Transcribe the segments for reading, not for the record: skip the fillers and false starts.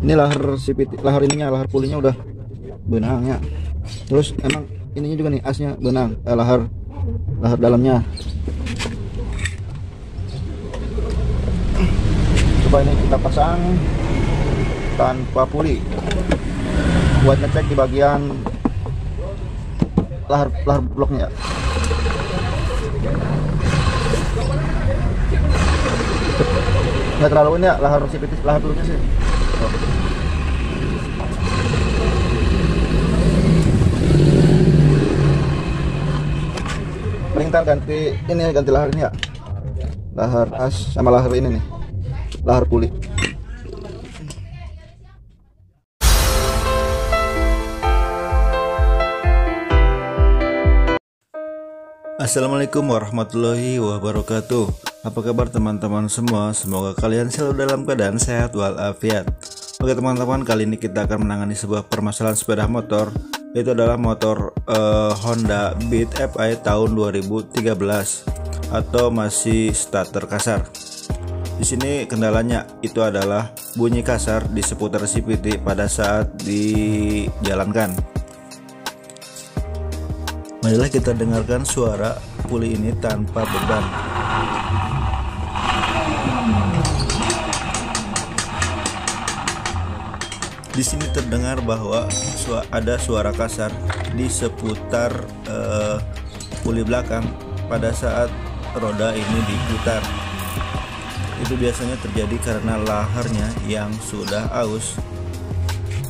Ini lahar CVT, lahar ininya, lahar pulinya udah benangnya. Terus emang ininya juga nih, asnya benang, lahar dalamnya. Coba ini kita pasang tanpa puli buat ngecek di bagian lahar bloknya. Nggak terlalu ini ya, lahar CVT, lahar pulinya sih. Paling ntar ganti lahar ini ya, lahar as sama lahar ini nih, lahar puli. Assalamualaikum warahmatullahi wabarakatuh. Apa kabar teman-teman semua? Semoga kalian selalu dalam keadaan sehat walafiat. Oke teman-teman, kali ini kita akan menangani sebuah permasalahan sepeda motor. Itu adalah motor Honda Beat Fi tahun 2013 atau masih starter kasar. Di sini kendalanya itu adalah bunyi kasar di seputar CVT pada saat dijalankan. Marilah kita dengarkan suara puli ini tanpa beban. Di sini terdengar bahwa ada suara kasar di seputar puli belakang pada saat roda ini diputar. Itu biasanya terjadi karena laharnya yang sudah aus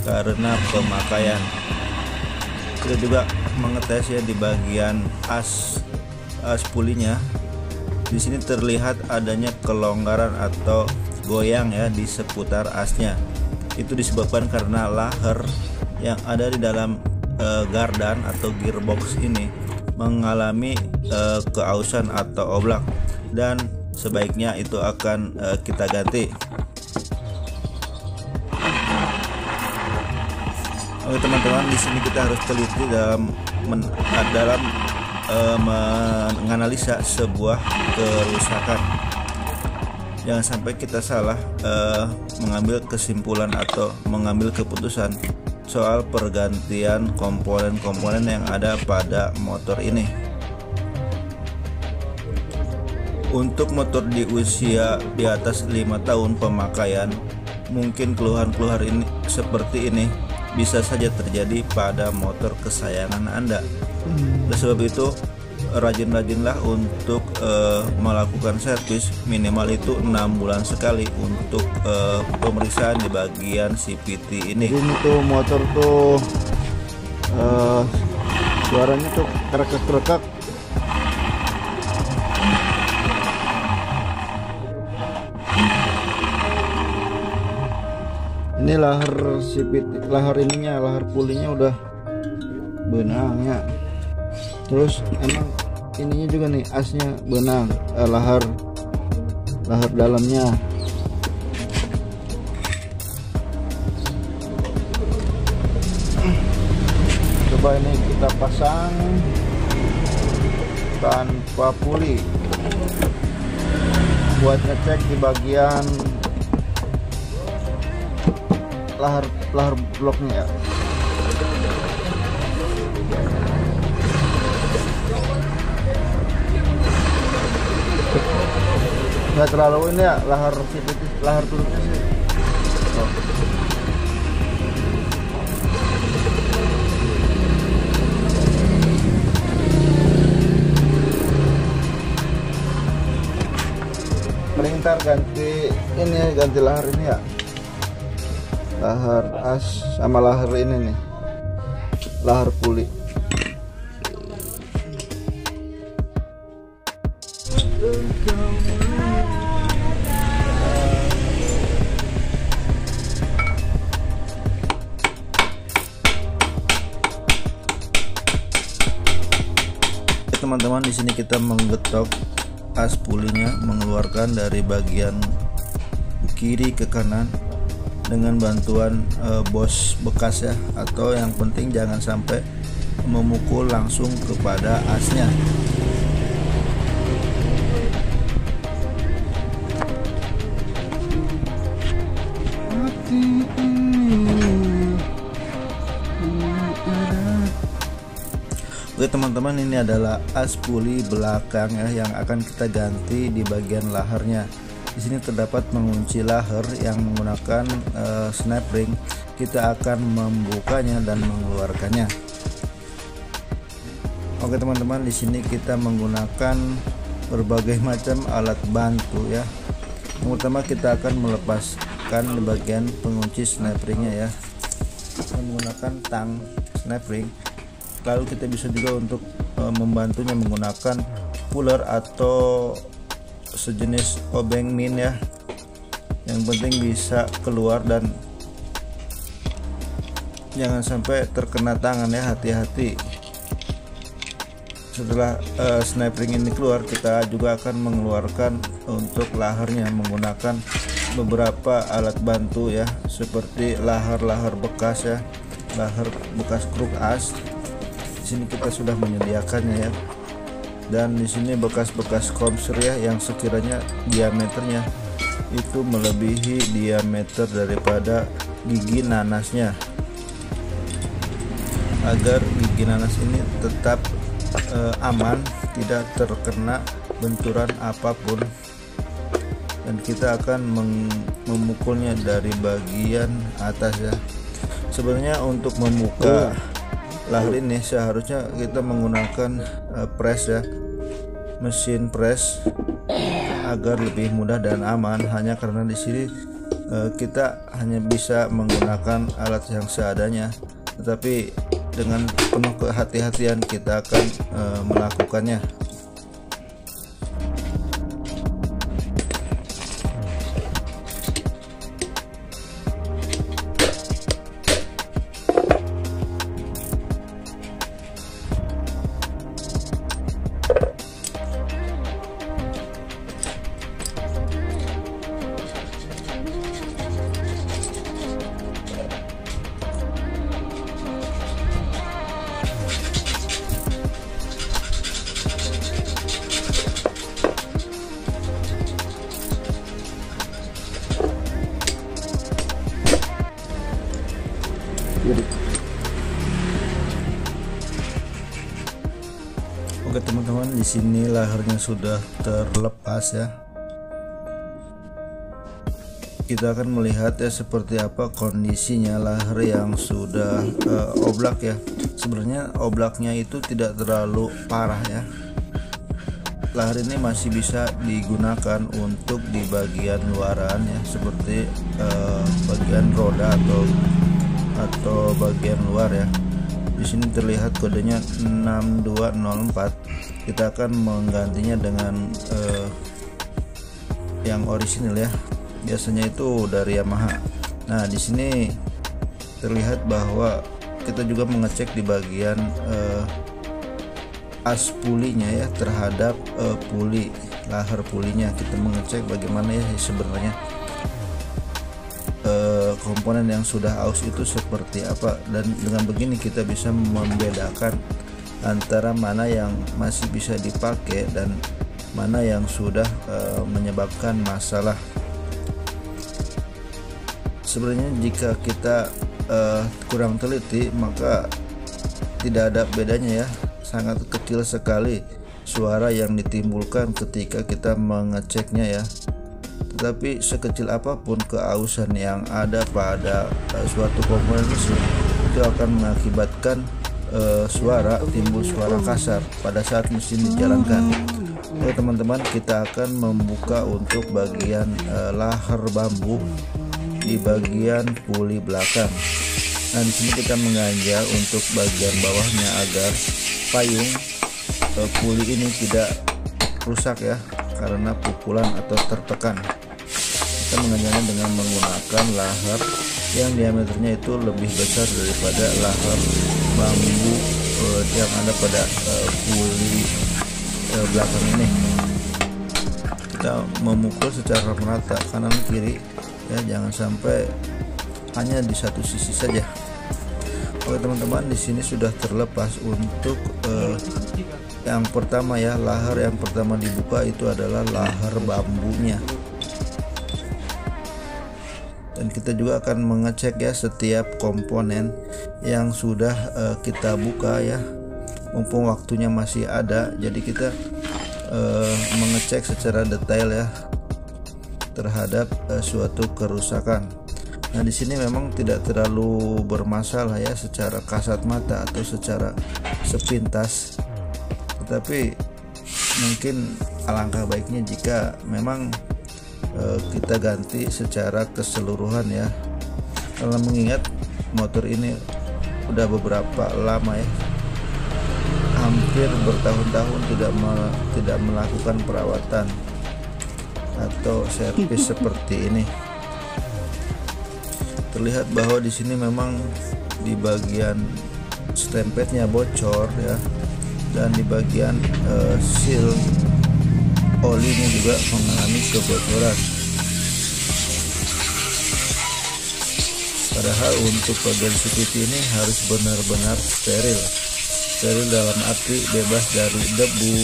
karena pemakaian. Kita juga mengetes ya di bagian as pulinya. Di sini terlihat adanya kelonggaran atau goyang ya di seputar asnya. Itu disebabkan karena lahar yang ada di dalam gardan atau gearbox ini mengalami keausan atau oblak, dan sebaiknya itu akan kita ganti. Oke teman-teman, di sini kita harus teliti dalam menganalisa sebuah kerusakan. Jangan sampai kita salah mengambil kesimpulan atau mengambil keputusan soal pergantian komponen-komponen yang ada pada motor ini. Untuk motor di usia di atas 5 tahun pemakaian, mungkin keluhan-keluhan ini seperti ini bisa saja terjadi pada motor kesayangan Anda. Oleh sebab itu, rajin-rajinlah untuk melakukan servis, minimal itu 6 bulan sekali untuk pemeriksaan di bagian CVT ini. Ini tuh motor tuh suaranya tuh kerekak-kerekak. Ini lahar CVT, lahar ininya, lahar pulinya udah benangnya. Terus emang ininya juga nih, asnya benang, lahar dalamnya. Coba ini kita pasang tanpa puli buat ngecek di bagian lahar bloknya ya. Nggak terlalu ini ya, lahar CVT, lahar turunnya sih. Paling ntar ganti lahar ini ya, lahar as sama lahar ini nih, lahar puli. Teman-teman, di sini kita menggetok as pulinya, mengeluarkan dari bagian kiri ke kanan dengan bantuan bos bekas ya, atau yang penting jangan sampai memukul langsung kepada asnya. Oke teman-teman, ini adalah as puli belakang ya yang akan kita ganti di bagian laharnya. Di sini terdapat mengunci lahar yang menggunakan snap ring. Kita akan membukanya dan mengeluarkannya. Oke teman-teman, di sini kita menggunakan berbagai macam alat bantu ya. Yang pertama kita akan melepaskan di bagian pengunci snap ringnya ya, menggunakan tang snap ring. Lalu kita bisa juga untuk membantunya menggunakan puller atau sejenis obeng min ya. Yang penting bisa keluar dan jangan sampai terkena tangan ya, hati-hati. Setelah snap ring ini keluar, kita juga akan mengeluarkan untuk laharnya menggunakan beberapa alat bantu ya, seperti lahar-lahar bekas ya, lahar bekas kruk as. Di sini kita sudah menyediakannya ya, dan di sini bekas-bekas komser ya yang sekiranya diameternya itu melebihi diameter daripada gigi nanasnya, agar gigi nanas ini tetap aman, tidak terkena benturan apapun. Dan kita akan memukulnya dari bagian atas ya. Sebenarnya untuk membuka lahar ini seharusnya kita menggunakan press ya, mesin press, agar lebih mudah dan aman. Hanya karena di sini kita hanya bisa menggunakan alat yang seadanya, tetapi dengan penuh kehati-hatian kita akan melakukannya. Oke teman-teman, di sini laharnya sudah terlepas ya. Kita akan melihat ya seperti apa kondisinya lahar yang sudah oblak ya. Sebenarnya oblaknya itu tidak terlalu parah ya. Lahar ini masih bisa digunakan untuk di bagian luaran ya, seperti bagian roda atau bagian luar ya. Di sini terlihat kodenya 6204. Kita akan menggantinya dengan yang orisinil ya. Biasanya itu dari Yamaha. Nah, di sini terlihat bahwa kita juga mengecek di bagian as pulinya ya, terhadap puli, lahar pulinya. Kita mengecek bagaimana ya sebenarnya komponen yang sudah aus itu seperti apa, dan dengan begini kita bisa membedakan antara mana yang masih bisa dipakai dan mana yang sudah menyebabkan masalah. Sebenarnya jika kita kurang teliti maka tidak ada bedanya ya, sangat kecil sekali suara yang ditimbulkan ketika kita mengeceknya ya. Tetapi sekecil apapun keausan yang ada pada suatu komponen mesin itu akan mengakibatkan timbul suara kasar pada saat mesin dijalankan. Oke teman-teman, kita akan membuka untuk bagian lahar bambu di bagian puli belakang. Nah, di sini kita menganja untuk bagian bawahnya agar payung puli ini tidak rusak ya karena pukulan atau tertekan. Kita menganjanya dengan menggunakan lahar yang diameternya itu lebih besar daripada lahar bambu yang ada pada puli belakang ini. Kita memukul secara merata kanan kiri ya, jangan sampai hanya di satu sisi saja. Oke teman-teman, di sini sudah terlepas untuk yang pertama ya, lahar yang pertama dibuka itu adalah lahar bambunya. Dan kita juga akan mengecek ya setiap komponen yang sudah kita buka ya, mumpung waktunya masih ada, jadi kita mengecek secara detail ya terhadap suatu kerusakan. Nah, di sini memang tidak terlalu bermasalah ya secara kasat mata atau secara sepintas, tetapi mungkin alangkah baiknya jika memang kita ganti secara keseluruhan ya, karena mengingat motor ini udah beberapa lama ya, hampir bertahun-tahun tidak melakukan perawatan atau servis seperti ini. Terlihat bahwa di sini memang di bagian stempetnya bocor ya, dan di bagian seal olinya juga mengalami kebocoran. Padahal untuk bagian CVT ini harus benar-benar steril. Steril dalam arti bebas dari debu,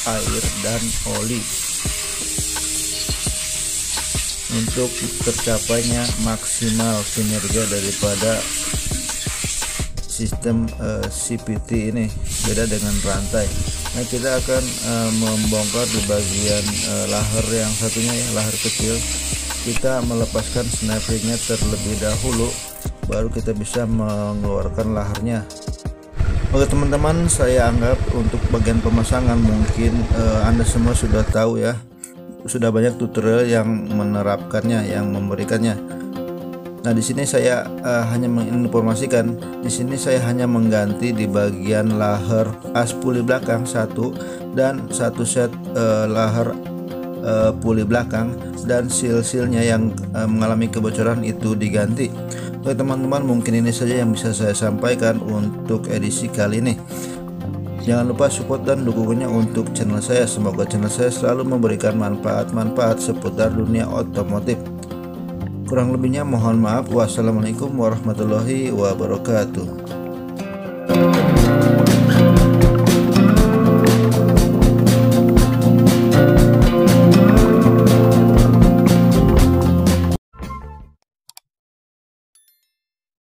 air, dan oli, untuk tercapainya maksimal kinerja daripada sistem CVT ini. Beda dengan rantai. Nah, kita akan membongkar di bagian lahar yang satunya ya, lahar kecil. Kita melepaskan snap-ringnya terlebih dahulu, baru kita bisa mengeluarkan laharnya. Oke teman-teman, saya anggap untuk bagian pemasangan mungkin Anda semua sudah tahu ya, sudah banyak tutorial yang menerapkannya, yang memberikannya. Nah, di sini saya hanya menginformasikan. Di sini saya hanya mengganti di bagian lahar as puli belakang satu, dan satu set lahar puli belakang, dan seal-sealnya yang mengalami kebocoran itu diganti. Oke teman-teman, mungkin ini saja yang bisa saya sampaikan untuk edisi kali ini. Jangan lupa support dan dukungannya untuk channel saya. Semoga channel saya selalu memberikan manfaat-manfaat seputar dunia otomotif. Kurang lebihnya mohon maaf. Wassalamualaikum warahmatullahi wabarakatuh.